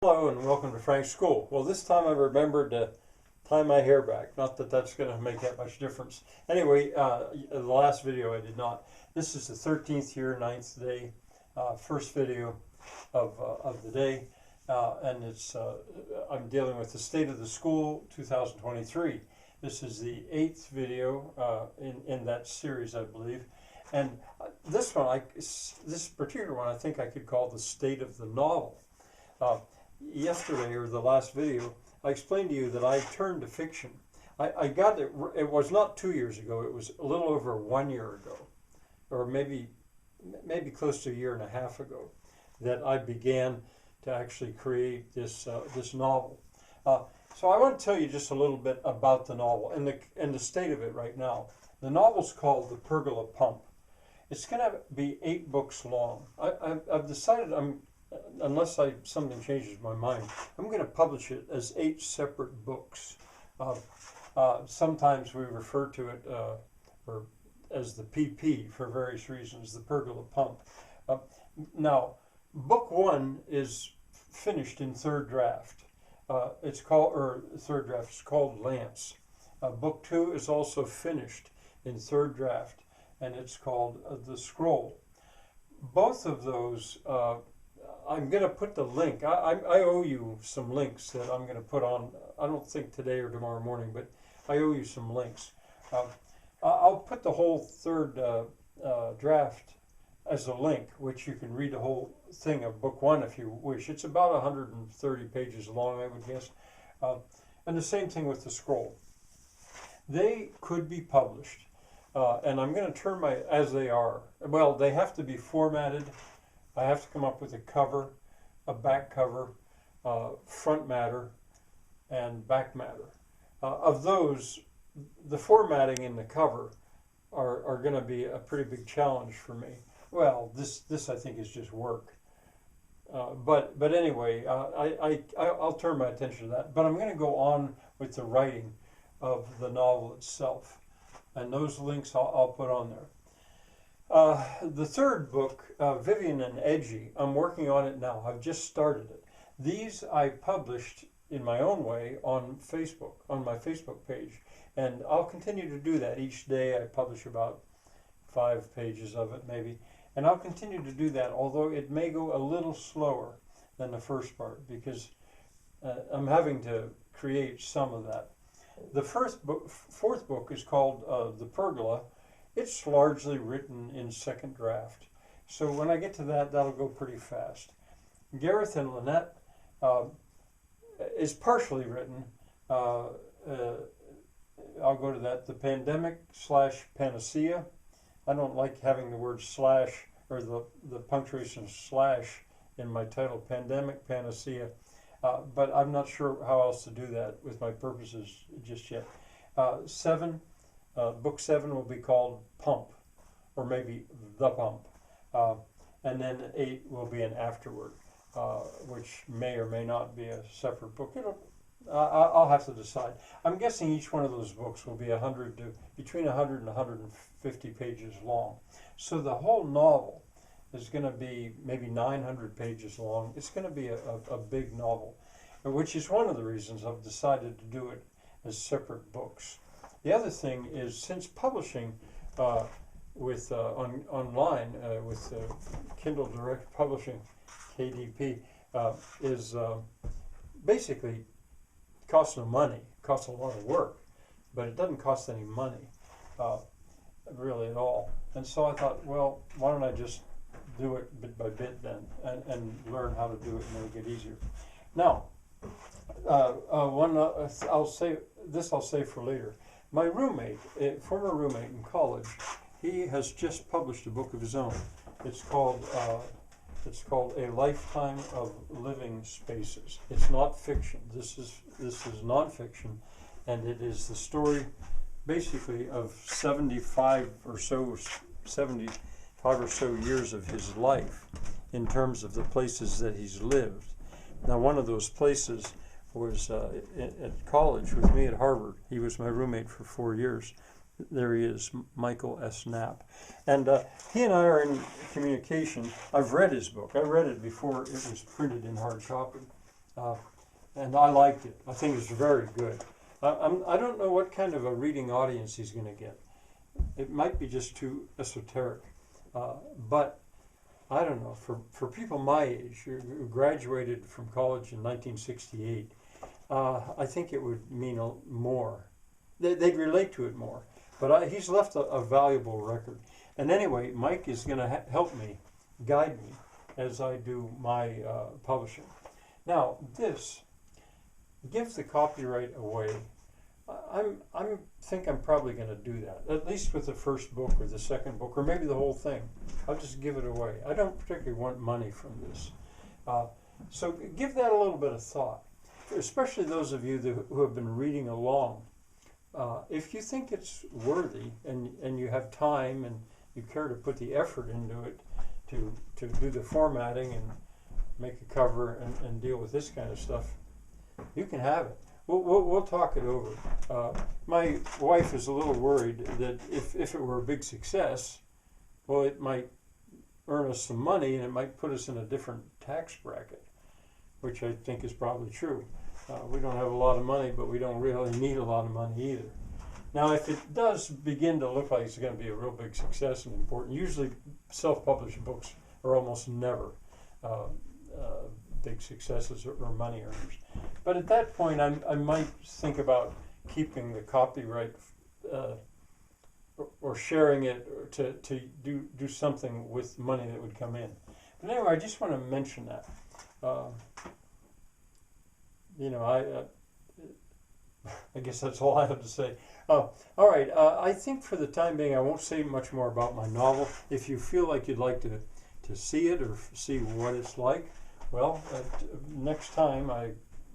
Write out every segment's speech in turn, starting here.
Hello and welcome to Frank's School. Well, this time I remembered to tie my hair back. Not that that's going to make that much difference. Anyway, the last video I did not. This is the 13th year, 9th day, first video of the day. And I'm dealing with the state of the school 2023. This is the 8th video in that series, I believe. And this particular one, I think I could call the state of the novel. Yesterday, or the last video, I explained to you that I turned to fiction. I got it, it was not 2 years ago, it was a little over 1 year ago, or maybe close to a year and a half ago, that I began to actually create this novel. So I want to tell you just a little bit about the novel and the state of it right now. The novel's called The Pergola Pump. It's going to be 8 books long. I've decided unless something changes my mind, I'm going to publish it as 8 separate books. Sometimes we refer to it as the PP for various reasons, the Pergola Pump. Now, book 1 is finished in third draft. Third draft is called Lance. Book 2 is also finished in third draft, and it's called The Scroll. Both of those, I'm going to put the link. I owe you some links that I'm going to put on. I don't think today or tomorrow morning, but I owe you some links. I'll put the whole third draft as a link, which you can read the whole thing of book 1 if you wish. It's about 130 pages long, I would guess. And the same thing with The Scroll. They could be published, and I'm going to turn as they are. Well, they have to be formatted. I have to come up with a cover, a back cover, front matter, and back matter. Of those, the formatting and the cover are going to be a pretty big challenge for me. Well, this I think is just work. But anyway, I'll turn my attention to that. But I'm going to go on with the writing of the novel itself, and those links I'll put on there. The third book, Vivian and Edgy, I'm working on it now. I've just started it. These I published in my own way on Facebook, on my Facebook page. And I'll continue to do that. Each day I publish about 5 pages of it, maybe. And I'll continue to do that, although it may go a little slower than the first part, because I'm having to create some of that. The fourth book is called The Pergola. It's largely written in second draft. So when I get to that, that'll go pretty fast. Gareth and Lynette is partially written. I'll go to that. The Pandemic/Panacea. I don't like having the word slash or the punctuation slash in my title, Pandemic Panacea. But I'm not sure how else to do that with my purposes just yet. Book 7 will be called Pump, or maybe The Pump. And then 8 will be an afterword, which may or may not be a separate book. I'll have to decide. I'm guessing each one of those books will be between 100 and 150 pages long. So the whole novel is going to be maybe 900 pages long. It's going to be a big novel, which is one of the reasons I've decided to do it as separate books. The other thing is, since publishing online with Kindle Direct Publishing, KDP, is basically costs no money. It costs a lot of work, but it doesn't cost any money, really at all. And so I thought, well, why don't I just do it bit by bit then, and learn how to do it, and it'll get easier. Now, I'll say for later. My roommate, former roommate in college, he has just published a book of his own. It's called A Lifetime of Living Spaces. It's not fiction. This is nonfiction, and it is the story, basically, of 75 or so years of his life in terms of the places that he's lived. Now, one of those places was at college with me at Harvard. He was my roommate for 4 years. There he is, Michael S. Knapp. And he and I are in communication. I've read his book. I read it before it was printed in hard copy. and I liked it. I think it's very good. I don't know what kind of a reading audience he's going to get. It might be just too esoteric, but I don't know. For people my age who graduated from college in 1968, I think it would mean more. They'd relate to it more. But he's left a valuable record. And anyway, Mike is going to help me, guide me, as I do my publishing. Now, this, give the copyright away. I think I'm probably going to do that, at least with the first book or the second book, or maybe the whole thing. I'll just give it away. I don't particularly want money from this. So give that a little bit of thought, especially those of you who have been reading along. If you think it's worthy and you have time and you care to put the effort into it to do the formatting and make a cover and deal with this kind of stuff, you can have it. We'll talk it over. My wife is a little worried that if it were a big success, well, it might earn us some money and it might put us in a different tax bracket, which I think is probably true. We don't have a lot of money, but we don't really need a lot of money either. Now, if it does begin to look like it's going to be a real big success and important, usually self-published books are almost never big successes or money earners. But at that point, I might think about keeping the copyright or sharing it or to do something with money that would come in. But anyway, I just want to mention that. I guess that's all I have to say. All right, I think for the time being, I won't say much more about my novel. If you feel like you'd like to see it or see what it's like, well, next time I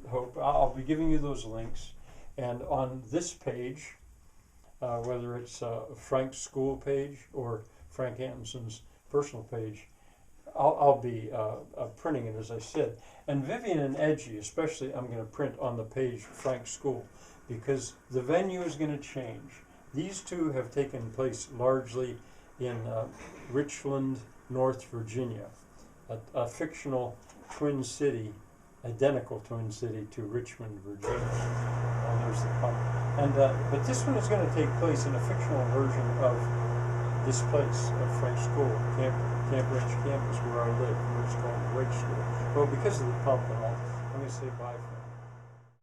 hope I'll be giving you those links. And on this page, whether it's Frank's school page or Frank Anderson's personal page, I'll be printing it, as I said. And Vivian and Edgy, especially, I'm going to print on the page Frank's school, because the venue is going to change. These two have taken place largely in Richland, North Virginia, a fictional twin city, identical twin city to Richmond, Virginia. And there's the pump. And but this one is going to take place in a fictional version of this place, of Frank's school, Camp Ridge campus, where I live, where it's called Ridge School. Well, because of the pump and all, I'm going to say bye for now.